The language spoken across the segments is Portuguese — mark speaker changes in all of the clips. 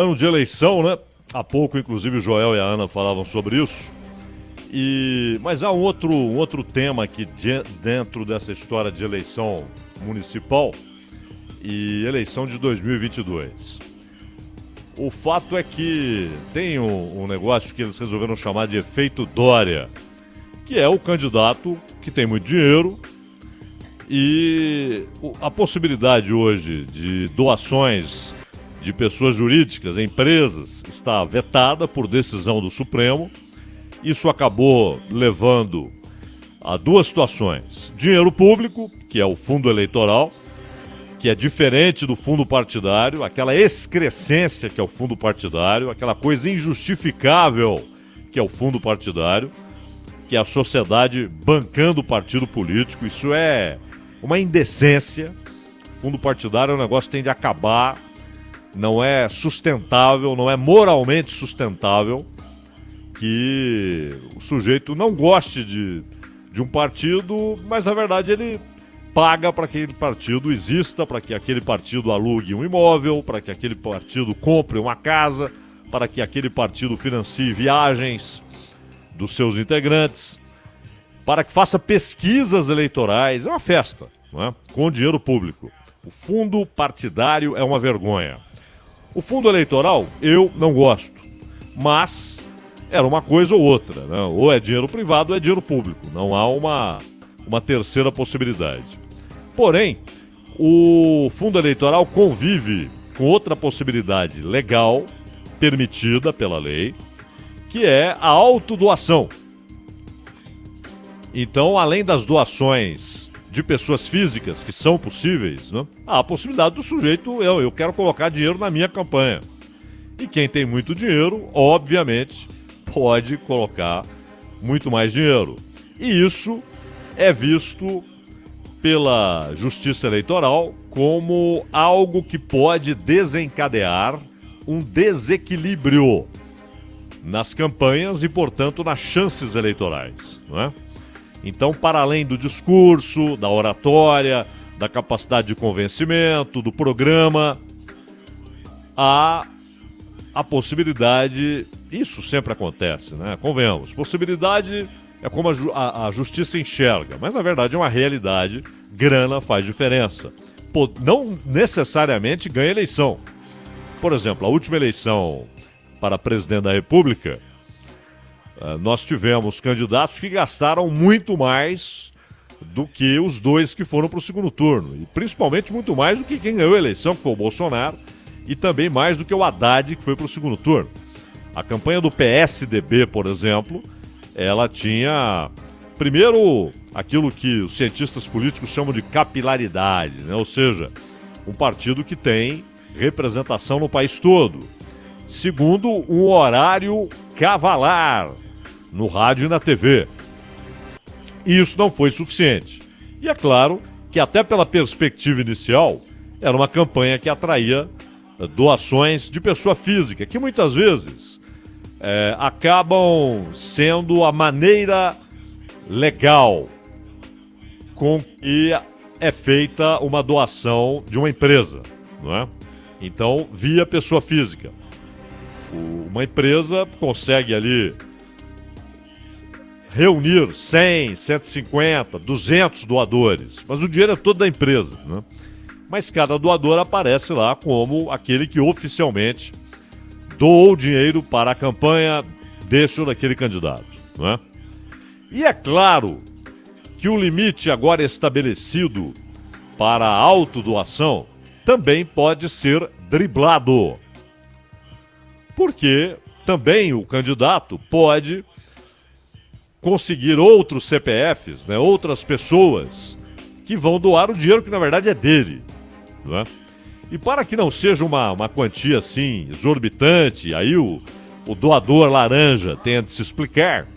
Speaker 1: Ano de eleição, né? Há pouco, inclusive, o Joel e a Ana falavam sobre isso. Mas há um outro tema aqui dentro dessa história de eleição municipal e eleição de 2022. O fato é que tem um negócio que eles resolveram chamar de efeito Dória, que é o candidato que tem muito dinheiro e a possibilidade hoje de doações de pessoas jurídicas, empresas, está vetada por decisão do Supremo. Isso acabou levando a duas situações. Dinheiro público, que é o fundo eleitoral, que é diferente do fundo partidário, aquela excrescência que é o fundo partidário, aquela coisa injustificável que é o fundo partidário, que é a sociedade bancando o partido político. Isso é uma indecência. O fundo partidário é um negócio que tem de acabar, não é sustentável, não é moralmente sustentável que o sujeito não goste de um partido, mas na verdade ele paga para que aquele partido exista, para que aquele partido alugue um imóvel, para que aquele partido compre uma casa, para que aquele partido financie viagens dos seus integrantes, para que faça pesquisas eleitorais. É uma festa, não é? Com dinheiro público. O fundo partidário é uma vergonha. O fundo eleitoral eu não gosto, mas era uma coisa ou outra, né? Ou é dinheiro privado ou é dinheiro público. Não há uma terceira possibilidade. Porém, o fundo eleitoral convive com outra possibilidade legal, permitida pela lei, que é a autodoação. Então, além das doações de pessoas físicas, que são possíveis, né? Há a possibilidade do sujeito, eu quero colocar dinheiro na minha campanha. E quem tem muito dinheiro, obviamente, pode colocar muito mais dinheiro. E isso é visto pela Justiça Eleitoral como algo que pode desencadear um desequilíbrio nas campanhas e, portanto, nas chances eleitorais, não é? Então, para além do discurso, da oratória, da capacidade de convencimento, do programa, há a possibilidade, isso sempre acontece, né? Convenhamos, possibilidade é como a justiça enxerga, mas na verdade é uma realidade, grana faz diferença. Não necessariamente ganha eleição. Por exemplo, a última eleição para presidente da República, nós tivemos candidatos que gastaram muito mais do que os dois que foram para o segundo turno. E principalmente muito mais do que quem ganhou a eleição, que foi o Bolsonaro, e também mais do que o Haddad, que foi para o segundo turno. A campanha do PSDB, por exemplo, ela tinha, primeiro, aquilo que os cientistas políticos chamam de capilaridade, né? Ou seja, um partido que tem representação no país todo. Segundo, um horário cavalar no rádio e na TV. E isso não foi suficiente. E é claro que até pela perspectiva inicial, era uma campanha que atraía doações de pessoa física, que muitas vezes acabam sendo a maneira legal com que é feita uma doação de uma empresa, não é? Então, via pessoa física. Uma empresa consegue ali reunir 100, 150, 200 doadores, mas o dinheiro é todo da empresa, né? Mas cada doador aparece lá como aquele que oficialmente doou dinheiro para a campanha desse ou daquele candidato, não é? E é claro que o limite agora estabelecido para a autodoação também pode ser driblado. Porque também o candidato pode conseguir outros CPFs, né, outras pessoas que vão doar o dinheiro que na verdade é dele, não é? E para que não seja uma quantia assim exorbitante, aí o doador laranja tenha de se explicar,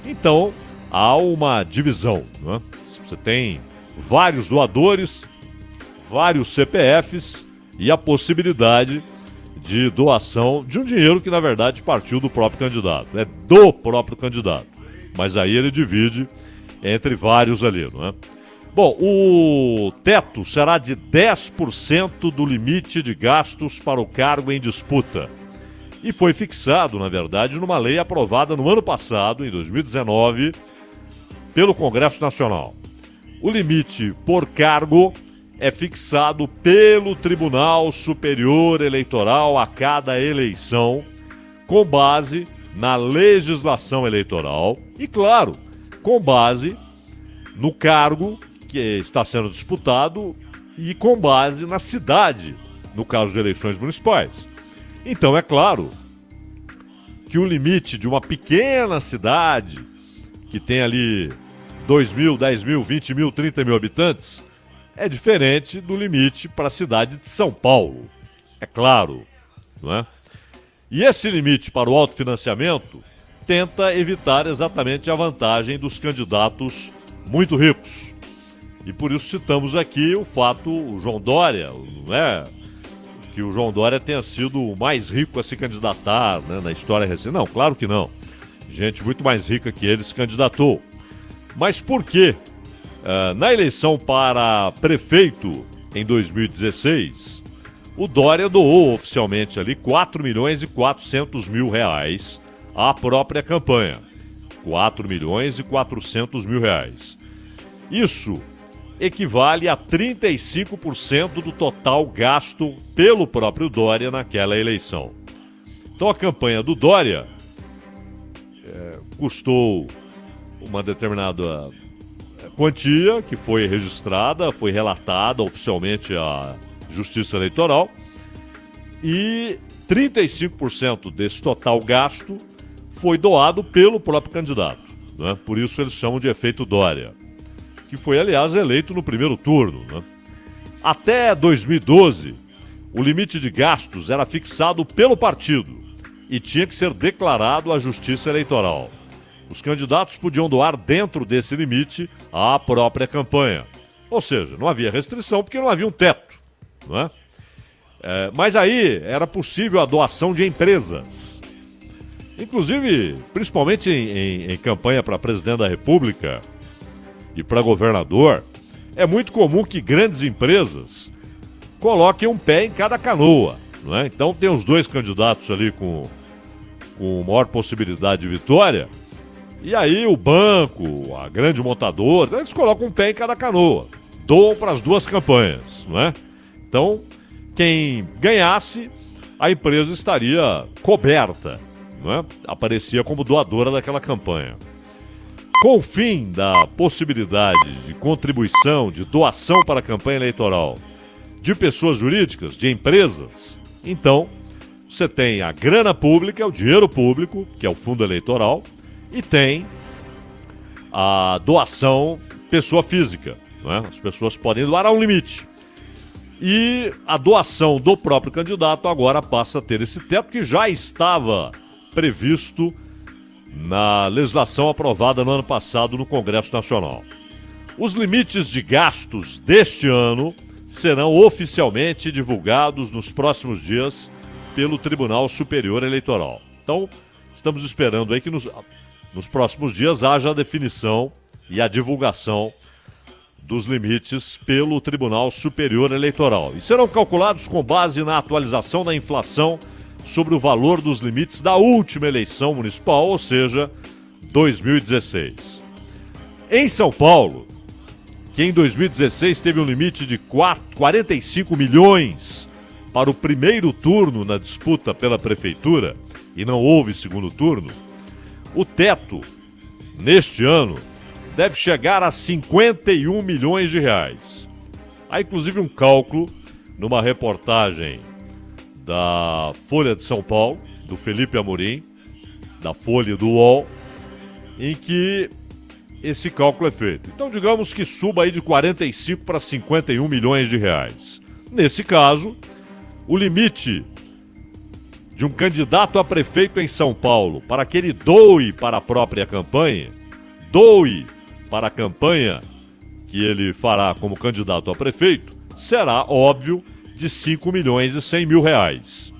Speaker 1: então há uma divisão, não é? Você tem vários doadores, vários CPFs e a possibilidade de doação de um dinheiro que na verdade partiu do próprio candidato, é do próprio candidato. Mas aí ele divide entre vários ali, não é? Bom, o teto será de 10% do limite de gastos para o cargo em disputa. E foi fixado, na verdade, numa lei aprovada no ano passado, em 2019, pelo Congresso Nacional. O limite por cargo é fixado pelo Tribunal Superior Eleitoral a cada eleição, com base na legislação eleitoral e, claro, com base no cargo que está sendo disputado e com base na cidade, no caso de eleições municipais. Então, é claro que o limite de uma pequena cidade, que tem ali 2 mil, 10 mil, 20 mil, 30 mil habitantes, é diferente do limite para a cidade de São Paulo. É claro, não é? E esse limite para o autofinanciamento tenta evitar exatamente a vantagem dos candidatos muito ricos. E por isso citamos aqui o fato, o João Dória, não é? Que o João Dória tenha sido o mais rico a se candidatar, né, na história recente. Não, claro que não. Gente muito mais rica que ele se candidatou. Mas por quê? Na eleição para prefeito em 2016, o Dória doou oficialmente ali 4 milhões e 400 mil reais à própria campanha. 4 milhões e 400 mil reais. Isso equivale a 35% do total gasto pelo próprio Dória naquela eleição. Então a campanha do Dória custou uma determinada quantia que foi registrada, foi relatada oficialmente à Justiça Eleitoral e 35% desse total gasto foi doado pelo próprio candidato, né? Por isso eles chamam de efeito Dória, que foi, aliás, eleito no primeiro turno, né? Até 2012, o limite de gastos era fixado pelo partido e tinha que ser declarado à Justiça Eleitoral. Os candidatos podiam doar dentro desse limite à própria campanha. Ou seja, não havia restrição porque não havia um teto, não é? Mas aí era possível a doação de empresas. Inclusive, principalmente em campanha para presidente da República e para governador, é muito comum que grandes empresas coloquem um pé em cada canoa, não é? Então tem os dois candidatos ali com maior possibilidade de vitória, e aí o banco, a grande montadora, eles colocam um pé em cada canoa, doam para as duas campanhas, não é? Então, quem ganhasse, a empresa estaria coberta, não é? Aparecia como doadora daquela campanha. Com o fim da possibilidade de contribuição, de doação para a campanha eleitoral de pessoas jurídicas, de empresas, então você tem a grana pública, o dinheiro público, que é o fundo eleitoral, e tem a doação pessoa física, não é? As pessoas podem doar a um limite. E a doação do próprio candidato agora passa a ter esse teto que já estava previsto na legislação aprovada no ano passado no Congresso Nacional. Os limites de gastos deste ano serão oficialmente divulgados nos próximos dias pelo Tribunal Superior Eleitoral. Então, estamos esperando aí que nos próximos dias haja a definição e a divulgação dos limites pelo Tribunal Superior Eleitoral. E serão calculados com base na atualização da inflação sobre o valor dos limites da última eleição municipal, ou seja, 2016. Em São Paulo, que em 2016 teve um limite de 45 milhões para o primeiro turno na disputa pela prefeitura, e não houve segundo turno, o teto, neste ano, deve chegar a 51 milhões de reais. Há inclusive um cálculo numa reportagem da Folha de São Paulo, do Felipe Amorim, da Folha e do UOL, em que esse cálculo é feito. Então, digamos que suba aí de 45 para 51 milhões de reais. Nesse caso, o limite de um candidato a prefeito em São Paulo para que ele doe para a própria campanha, doe para a campanha que ele fará como candidato a prefeito, será, óbvio, de 5 milhões e 100 mil reais.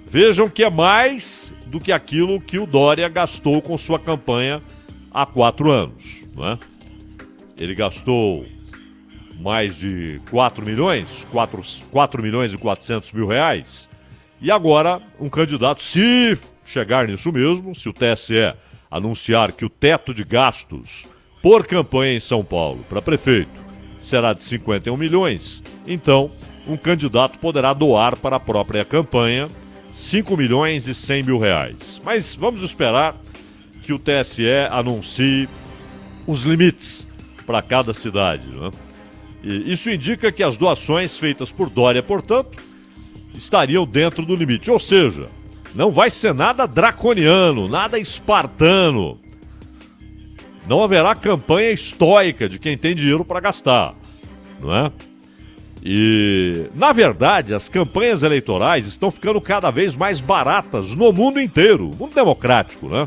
Speaker 1: Vejam que é mais do que aquilo que o Dória gastou com sua campanha há 4 anos, não é? Ele gastou mais de 4 milhões e 400 mil reais, E agora, um candidato, se chegar nisso mesmo, se o TSE anunciar que o teto de gastos por campanha em São Paulo para prefeito será de 51 milhões, então um candidato poderá doar para a própria campanha 5 milhões e 100 mil reais. Mas vamos esperar que o TSE anuncie os limites para cada cidade, né? E isso indica que as doações feitas por Dória, portanto, estariam dentro do limite. Ou seja, não vai ser nada draconiano, nada espartano. Não haverá campanha estoica de quem tem dinheiro para gastar, não é? E, na verdade, as campanhas eleitorais estão ficando cada vez mais baratas no mundo inteiro, mundo democrático, né?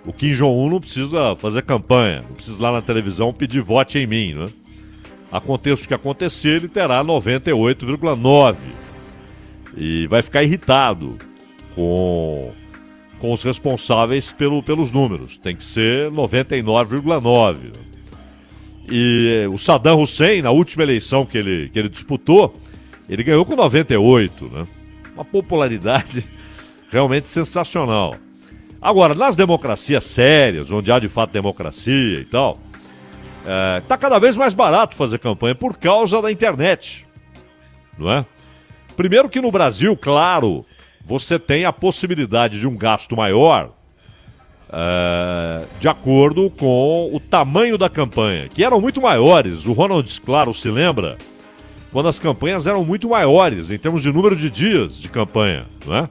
Speaker 1: O Kim Jong-un não precisa fazer campanha, não precisa ir lá na televisão pedir vote em mim, né? Aconteça o que acontecer, ele terá 98,9%. E vai ficar irritado com os responsáveis pelos números. Tem que ser 99,9%. E o Saddam Hussein, na última eleição que ele disputou, ele ganhou com 98%, né? Uma popularidade realmente sensacional. Agora, nas democracias sérias, onde há de fato democracia e tal, tá cada vez mais barato fazer campanha por causa da internet, não é? Primeiro que no Brasil, claro, você tem a possibilidade de um gasto maior de acordo com o tamanho da campanha, que eram muito maiores. O Ronald, claro, se lembra, quando as campanhas eram muito maiores em termos de número de dias de campanha, não é?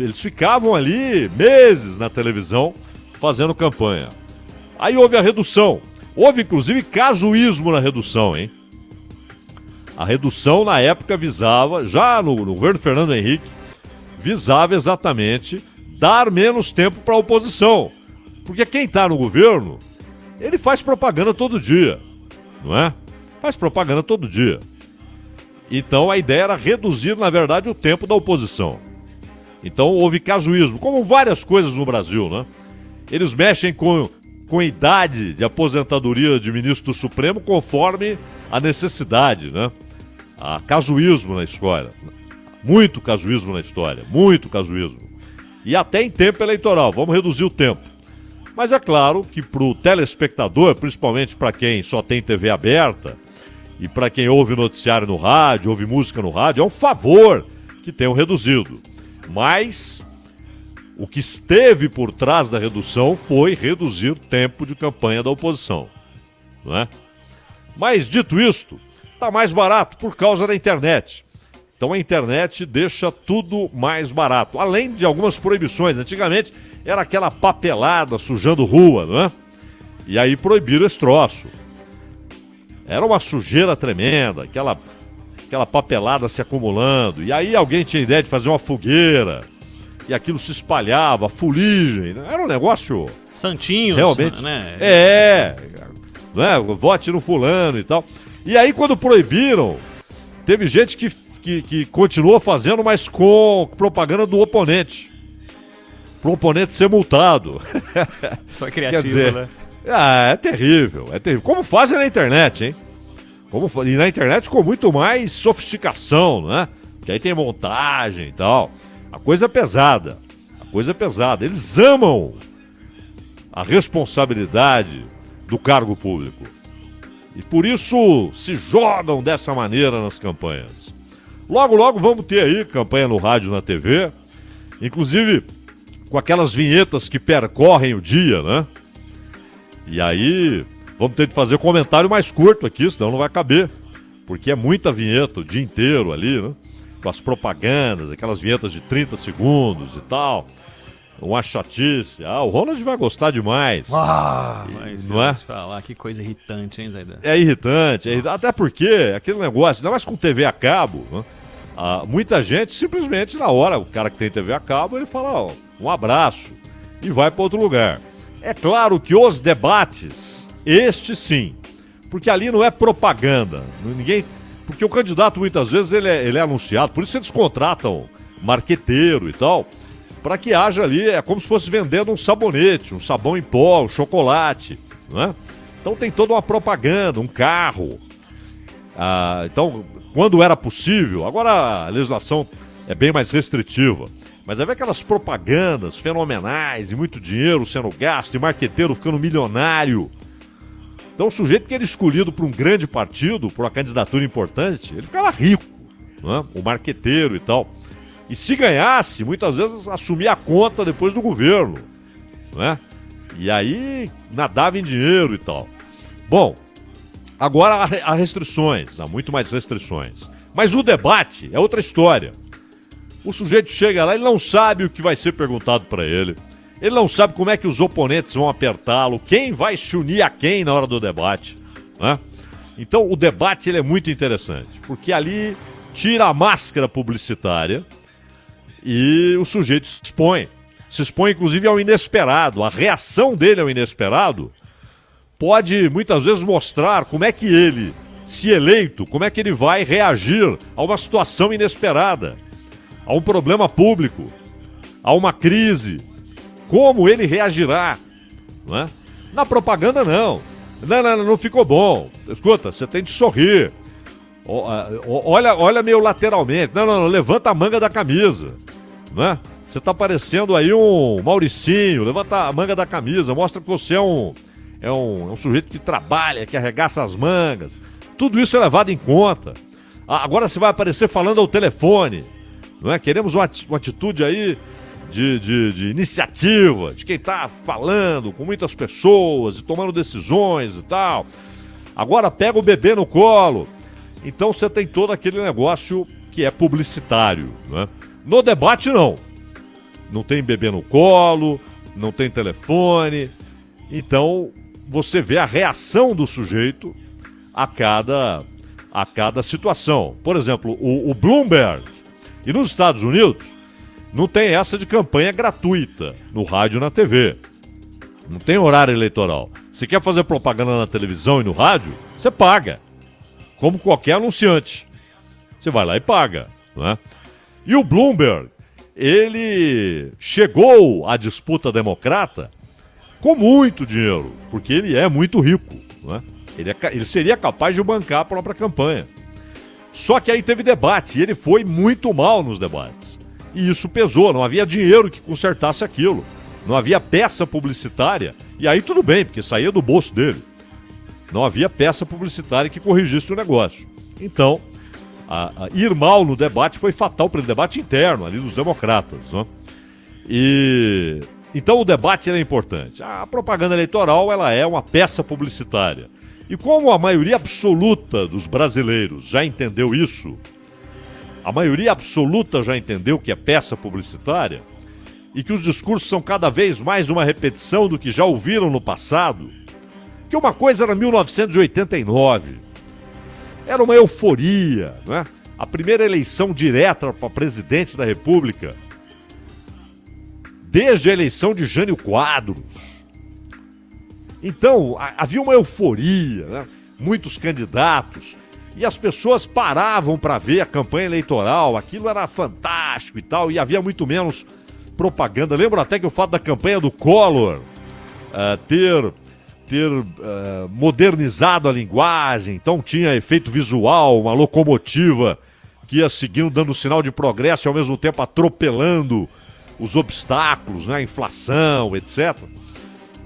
Speaker 1: Eles ficavam ali meses na televisão fazendo campanha. Aí houve a redução. Houve, inclusive, casuísmo na redução, hein? A redução, na época, visava, já no governo Fernando Henrique, visava exatamente dar menos tempo para a oposição. Porque quem está no governo, ele faz propaganda todo dia, não é? Faz propaganda todo dia. Então, a ideia era reduzir, na verdade, o tempo da oposição. Então houve casuísmo, como várias coisas no Brasil, né? Eles mexem com idade de aposentadoria de ministro do Supremo conforme a necessidade, né? Há casuísmo na história. Muito casuísmo na história, muito casuísmo. E até em tempo eleitoral, vamos reduzir o tempo. Mas é claro que para o telespectador, principalmente para quem só tem TV aberta e para quem ouve noticiário no rádio, ouve música no rádio, é um favor que tenham reduzido. Mas o que esteve por trás da redução foi reduzir o tempo de campanha da oposição, não é? Mas, dito isto, está mais barato por causa da internet. Então a internet deixa tudo mais barato, além de algumas proibições. Antigamente era aquela papelada sujando rua, não é? E aí proibiram esse troço. Era uma sujeira tremenda, aquela papelada se acumulando, e aí alguém tinha ideia de fazer uma fogueira, e aquilo se espalhava, fuligem, né? Era um negócio...
Speaker 2: Santinhos,
Speaker 1: realmente,
Speaker 2: né?
Speaker 1: Né? Vote no fulano e tal. E aí quando proibiram, teve gente que continuou fazendo, mas com propaganda do oponente. Para o oponente ser multado.
Speaker 2: Só é criativo,
Speaker 1: quer dizer,
Speaker 2: né?
Speaker 1: É terrível, é terrível. Como fazem na internet, hein? E na internet com muito mais sofisticação, né? Que aí tem montagem e tal. A coisa é pesada. A coisa é pesada. Eles amam a responsabilidade do cargo público. E por isso se jogam dessa maneira nas campanhas. Logo, logo vamos ter aí campanha no rádio, na TV. Inclusive com aquelas vinhetas que percorrem o dia, né? E aí... vamos ter que fazer um comentário mais curto aqui, senão não vai caber. Porque é muita vinheta o dia inteiro ali, né? Com as propagandas, aquelas vinhetas de 30 segundos e tal. Uma chatice. O Ronald vai gostar demais.
Speaker 2: Mas
Speaker 1: não é?
Speaker 2: Falar, que coisa irritante, hein, Zaidan?
Speaker 1: É irritante. Até porque aquele negócio, ainda mais com TV a cabo, né? Muita gente simplesmente na hora, o cara que tem TV a cabo, ele fala um abraço e vai para outro lugar. É claro que os debates... este sim, porque ali não é propaganda, porque o candidato muitas vezes ele é anunciado, por isso eles contratam marqueteiro e tal, para que haja ali, é como se fosse vendendo um sabonete, um sabão em pó, um chocolate, não é? Então tem toda uma propaganda, um carro. Então, quando era possível, agora a legislação é bem mais restritiva. Mas aí vem aquelas propagandas fenomenais e muito dinheiro sendo gasto e marqueteiro ficando milionário. Então o sujeito que era escolhido por um grande partido, por uma candidatura importante, ele ficava rico, né? O marqueteiro e tal. E se ganhasse, muitas vezes assumia a conta depois do governo, né? E aí nadava em dinheiro e tal. Bom, agora há restrições, há muito mais restrições. Mas o debate é outra história. O sujeito chega lá, ele não sabe o que vai ser perguntado para ele. Ele não sabe como é que os oponentes vão apertá-lo, quem vai se unir a quem na hora do debate, né? Então o debate ele é muito interessante, porque ali tira a máscara publicitária e o sujeito se expõe. Se expõe inclusive ao inesperado. A reação dele ao inesperado pode muitas vezes mostrar como é que ele, se eleito, como é que ele vai reagir a uma situação inesperada, a um problema público, a uma crise. Como ele reagirá, não é? Na propaganda não. Não ficou bom. Escuta, você tem de sorrir. Olha meio lateralmente. Não, levanta a manga da camisa, não é? Você tá parecendo aí um Mauricinho. Levanta a manga da camisa, mostra que você é um sujeito que trabalha, que arregaça as mangas. Tudo isso é levado em conta. Agora você vai aparecer falando ao telefone, não é? Queremos uma atitude aí de iniciativa, de quem está falando com muitas pessoas e tomando decisões e tal. Agora pega o bebê no colo. Então você tem todo aquele negócio que é publicitário, né? No debate não. Não tem bebê no colo, não tem telefone. Então você vê a reação do sujeito a cada situação. Por exemplo, o Bloomberg. E nos Estados Unidos não tem essa de campanha gratuita no rádio e na TV. Não tem horário eleitoral. Se quer fazer propaganda na televisão e no rádio, você paga. Como qualquer anunciante. Você vai lá e paga, não é? E o Bloomberg, ele chegou à disputa democrata com muito dinheiro, porque ele é muito rico, não é? Ele seria capaz de bancar a própria campanha. Só que aí teve debate e ele foi muito mal nos debates. E isso pesou, não havia dinheiro que consertasse aquilo. Não havia peça publicitária. E aí tudo bem, porque saía do bolso dele. Não havia peça publicitária que corrigisse o negócio. Então, ir mal no debate foi fatal para o debate interno ali dos democratas, né? Então o debate é importante. A propaganda eleitoral ela é uma peça publicitária. E como a maioria absoluta dos brasileiros já entendeu isso, a maioria absoluta já entendeu que é peça publicitária e que os discursos são cada vez mais uma repetição do que já ouviram no passado, que uma coisa era 1989, era uma euforia, né? A primeira eleição direta para presidente da República, desde a eleição de Jânio Quadros. Então, havia uma euforia, né? Muitos candidatos. E as pessoas paravam para ver a campanha eleitoral, aquilo era fantástico e tal, e havia muito menos propaganda. Lembro até que o fato da campanha do Collor ter modernizado a linguagem, então tinha efeito visual, uma locomotiva que ia seguindo, dando sinal de progresso e ao mesmo tempo atropelando os obstáculos, né, a inflação, etc.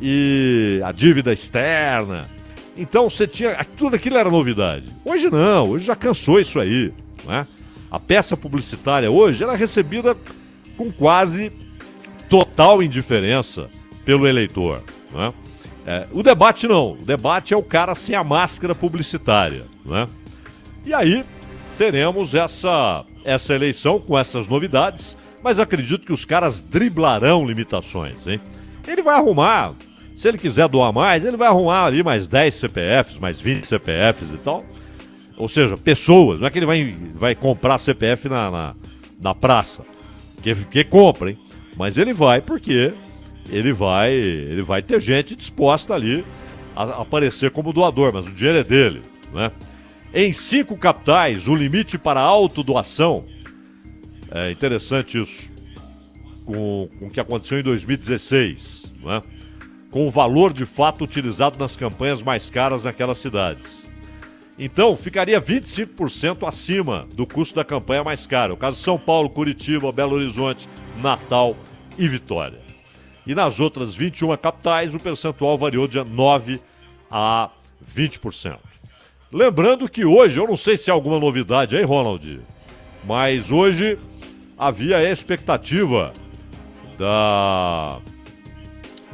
Speaker 1: E a dívida externa. Então você tinha. Tudo aquilo era novidade. Hoje não, hoje já cansou isso aí, né? A peça publicitária hoje era recebida com quase total indiferença pelo eleitor, né? O debate não. O debate é o cara sem a máscara publicitária, né? E aí teremos essa eleição com essas novidades, mas acredito que os caras driblarão limitações, hein? Ele vai arrumar. Se ele quiser doar mais, ele vai arrumar ali mais 10 CPFs, mais 20 CPFs e tal. Ou seja, pessoas. Não é que ele vai comprar CPF na praça. Que compra, hein? Mas ele vai porque ele vai ter gente disposta ali a aparecer como doador, mas o dinheiro é dele, né? Em 5 capitais, o limite para autodoação, é interessante isso, com o que aconteceu em 2016, né? Com o valor de fato utilizado nas campanhas mais caras naquelas cidades. Então, ficaria 25% acima do custo da campanha mais cara. O caso de São Paulo, Curitiba, Belo Horizonte, Natal e Vitória. E nas outras 21 capitais, o percentual variou de 9% a 20%. Lembrando que hoje, eu não sei se há alguma novidade aí, Ronald, mas hoje havia a expectativa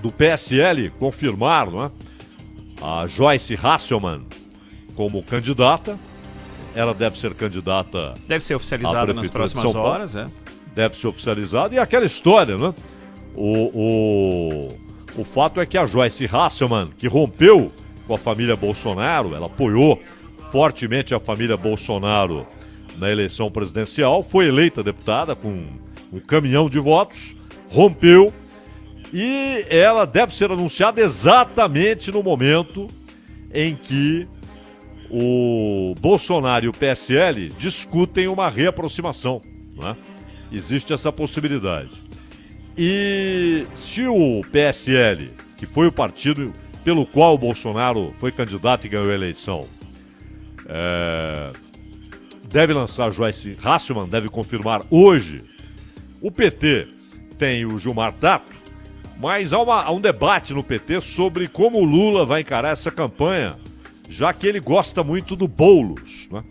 Speaker 1: do PSL confirmar, não é? A Joyce Hasselmann como candidata. Ela deve ser candidata.
Speaker 2: Deve ser oficializada nas próximas horas, é.
Speaker 1: Deve ser oficializada. E aquela história, né? O fato é que a Joyce Hasselmann, que rompeu com a família Bolsonaro, ela apoiou fortemente a família Bolsonaro na eleição presidencial, foi eleita deputada com um caminhão de votos, rompeu, e ela deve ser anunciada exatamente no momento em que o Bolsonaro e o PSL discutem uma reaproximação, né? Existe essa possibilidade. E se o PSL, que foi o partido pelo qual o Bolsonaro foi candidato e ganhou a eleição, deve lançar Joyce Hasselmann, deve confirmar hoje. O PT tem o Gilmar Tato, mas há um debate no PT sobre como o Lula vai encarar essa campanha, já que ele gosta muito do Boulos, né?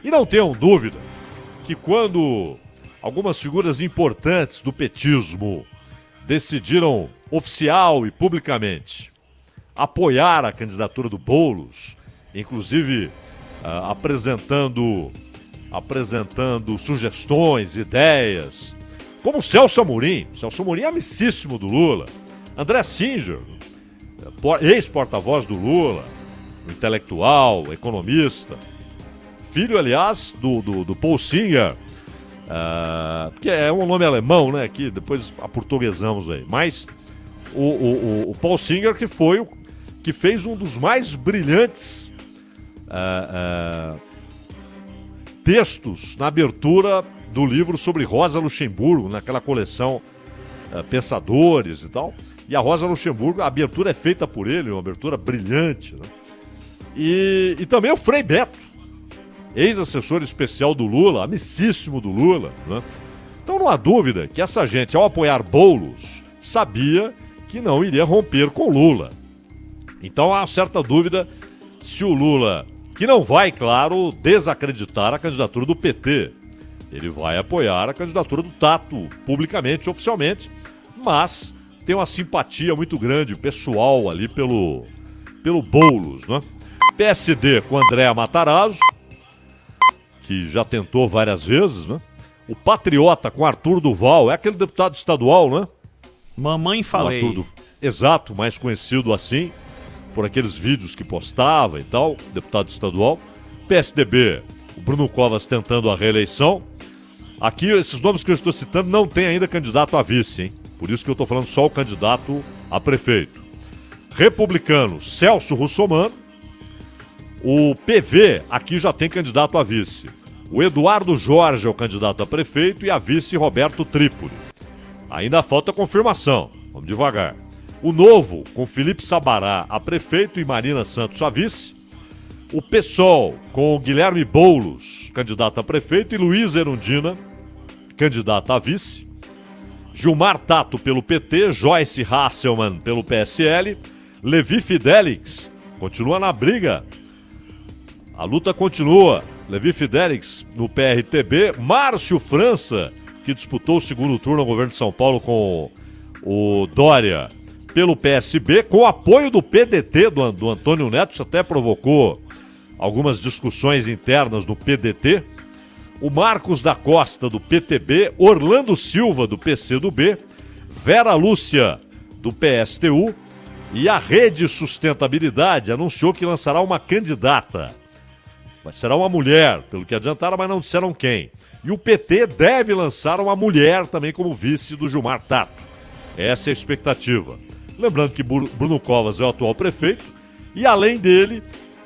Speaker 1: E não tenham dúvida que quando algumas figuras importantes do petismo decidiram oficial e publicamente apoiar a candidatura do Boulos, inclusive apresentando sugestões, ideias, como Celso Amorim. Celso Amorim é amicíssimo do Lula. André Singer, ex-porta-voz do Lula, intelectual, economista, filho, aliás, do Paul Singer, que é um nome alemão, né? Que depois aportuguesamos aí. Mas o Paul Singer, que fez um dos mais brilhantes textos na abertura do livro sobre Rosa Luxemburgo, naquela coleção Pensadores e tal. E a Rosa Luxemburgo, a abertura é feita por ele, uma abertura brilhante, né? E também o Frei Beto, ex-assessor especial do Lula, amicíssimo do Lula, né? Então não há dúvida que essa gente, ao apoiar Boulos, sabia que não iria romper com Lula. Então há certa dúvida se o Lula, que não vai, claro, desacreditar a candidatura do PT, ele vai apoiar a candidatura do Tato, publicamente, oficialmente, mas tem uma simpatia muito grande, pessoal, ali pelo Boulos, né? PSD com Andréa Matarazzo, que já tentou várias vezes, né? O Patriota com Arthur Duval, é aquele deputado estadual, né?
Speaker 2: Mamãe falei.
Speaker 1: Exato, mais conhecido assim, por aqueles vídeos que postava e tal, deputado estadual. PSDB, o Bruno Covas tentando a reeleição. Aqui, esses nomes que eu estou citando não tem ainda candidato a vice, hein? Por isso que eu estou falando só o candidato a prefeito. Republicano, Celso Russomano. O PV, aqui já tem candidato a vice. O Eduardo Jorge é o candidato a prefeito e a vice Roberto Trípoli. Ainda falta confirmação, vamos devagar. O Novo, com Felipe Sabará a prefeito e Marina Santos a vice. O PSOL, com Guilherme Boulos, candidato a prefeito, e Luísa Erundina, candidata a vice. Gilmar Tato pelo PT, Joyce Hasselmann pelo PSL, Levi Fidelix continua na briga. A luta continua. Levi Fidelix no PRTB, Márcio França, que disputou o segundo turno ao governo de São Paulo com o Dória, pelo PSB, com o apoio do PDT, do Antônio Neto. Isso até provocou algumas discussões internas no PDT. O Marcos da Costa, do PTB, Orlando Silva, do PCdoB, Vera Lúcia, do PSTU, e a Rede Sustentabilidade anunciou que lançará uma candidata. Será uma mulher, pelo que adiantaram, mas não disseram quem. E o PT deve lançar uma mulher também como vice do Gilmar Tato. Essa é a expectativa. Lembrando que Bruno Covas é o atual prefeito e, além dele,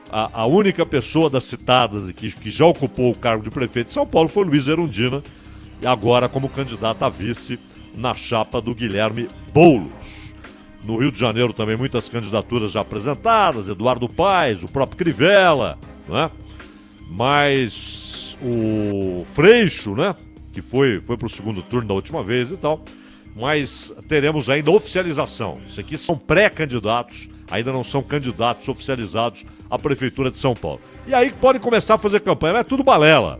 Speaker 1: a única pessoa das citadas que já ocupou o cargo de prefeito de São Paulo foi Luísa Erundina, e agora como candidata a vice na chapa do Guilherme Boulos. No Rio de Janeiro também muitas candidaturas já apresentadas, Eduardo Paes, o próprio Crivella, não é? mas o Freixo, né, que foi pro segundo turno da última vez e tal, mas teremos ainda oficialização. Isso aqui são pré-candidatos, ainda não são candidatos oficializados à Prefeitura de São Paulo. E aí podem começar a fazer campanha, mas é tudo balela.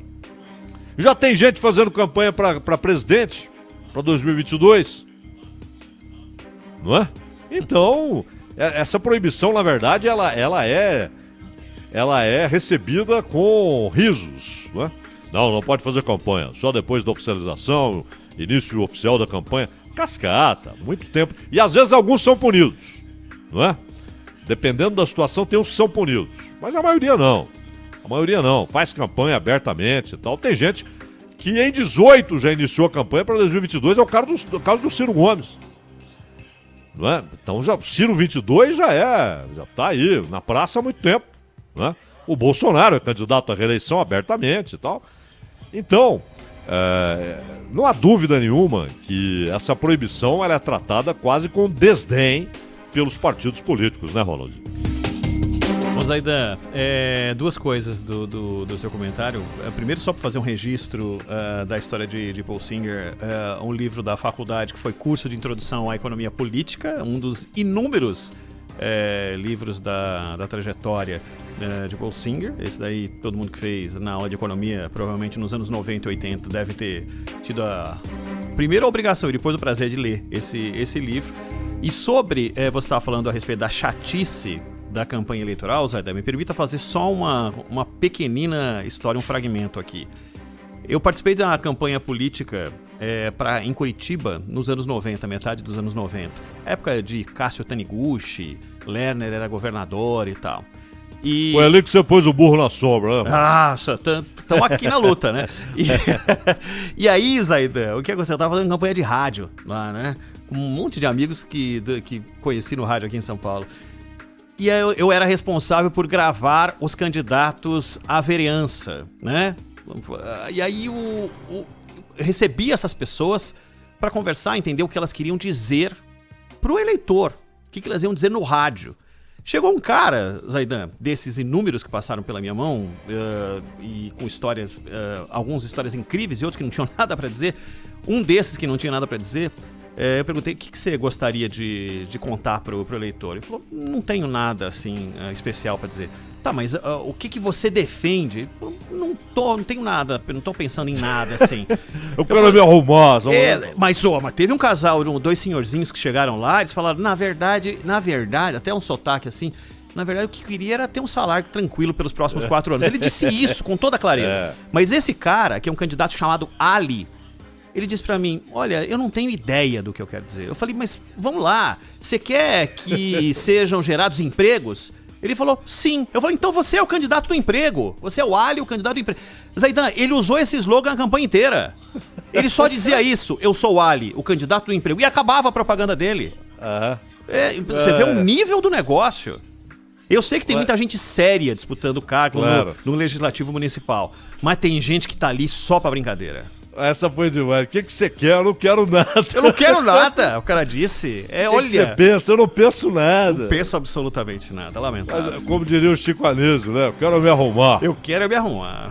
Speaker 1: Já tem gente fazendo campanha para presidente, para 2022, não é? Então, essa proibição, na verdade, ela é recebida com risos, não é? Não pode fazer campanha, só depois da oficialização, início oficial da campanha. Cascata, muito tempo. E às vezes alguns são punidos, não é? Dependendo da situação, tem uns que são punidos. Mas a maioria não. A maioria não. Faz campanha abertamente e tal. Tem gente que em 18 já iniciou a campanha para 2022. É o caso do Ciro Gomes. Não é? Então já, Ciro 22 já tá aí na praça há muito tempo. Não é? O Bolsonaro é candidato à reeleição abertamente e tal. Então, não há dúvida nenhuma que essa proibição ela é tratada quase com desdém pelos partidos políticos, né, Ronald?
Speaker 2: Bom, Zaidan, duas coisas do seu comentário. Primeiro, só para fazer um registro da história de Paul Singer, um livro da faculdade que foi curso de introdução à economia política, um dos inúmeros livros da trajetória de Paul Singer. Esse daí, todo mundo que fez na aula de economia, provavelmente nos anos 90 e 80, deve ter tido a primeira obrigação e depois o prazer de ler esse livro. E sobre, você estava falando a respeito da chatice da campanha eleitoral, Zaidan, me permita fazer só uma pequenina história, um fragmento aqui. Eu participei da campanha política em Curitiba nos anos 90, metade dos anos 90. Época de Cássio Taniguchi, Lerner era governador e tal.
Speaker 1: Foi ali que você pôs o burro na sombra, né?
Speaker 2: Estão aqui na luta, né? E aí, Zaidan, o que aconteceu? Eu estava fazendo campanha de rádio lá, né? Com um monte de amigos que conheci no rádio aqui em São Paulo. E eu era responsável por gravar os candidatos à vereança, né? E aí eu recebi essas pessoas para conversar, entender o que elas queriam dizer pro eleitor, o que elas iam dizer no rádio. Chegou um cara, Zaidan, desses inúmeros que passaram pela minha mão, e com histórias, algumas histórias incríveis e outros que não tinham nada para dizer. Um desses que não tinha nada para dizer, eu perguntei o que você gostaria de contar pro eleitor. Ele falou, não tenho nada assim especial para dizer. Tá, mas o que você defende? Não tenho nada, não tô pensando em nada assim.
Speaker 1: Eu quero me arrumar.
Speaker 2: Mas teve um casal, dois senhorzinhos que chegaram lá, eles falaram, na verdade, até um sotaque assim, na verdade o que eu queria era ter um salário tranquilo pelos próximos 4 anos. Ele disse isso com toda clareza. Mas esse cara, que é um candidato chamado Ali, ele disse pra mim, olha, eu não tenho ideia do que eu quero dizer. Eu falei, mas vamos lá, você quer que sejam gerados empregos? Ele falou, sim. Eu falei, então você é o candidato do emprego. Você é o Ali, o candidato do emprego. Zaidan, ele usou esse slogan a campanha inteira. Ele só dizia isso, eu sou o Ali, o candidato do emprego. E acabava a propaganda dele. Você vê o nível do negócio. Eu sei que tem muita gente séria disputando cargo no Legislativo Municipal. Mas tem gente que tá ali só pra brincadeira.
Speaker 1: Essa foi demais. O que você quer? Eu não quero nada.
Speaker 2: Eu não quero nada, o cara disse.
Speaker 1: O que você pensa? Eu não penso nada.
Speaker 2: Não penso absolutamente nada, lamentável.
Speaker 1: Mas, como diria o Chico Anísio, né? Eu quero me arrumar.
Speaker 2: Eu quero me arrumar.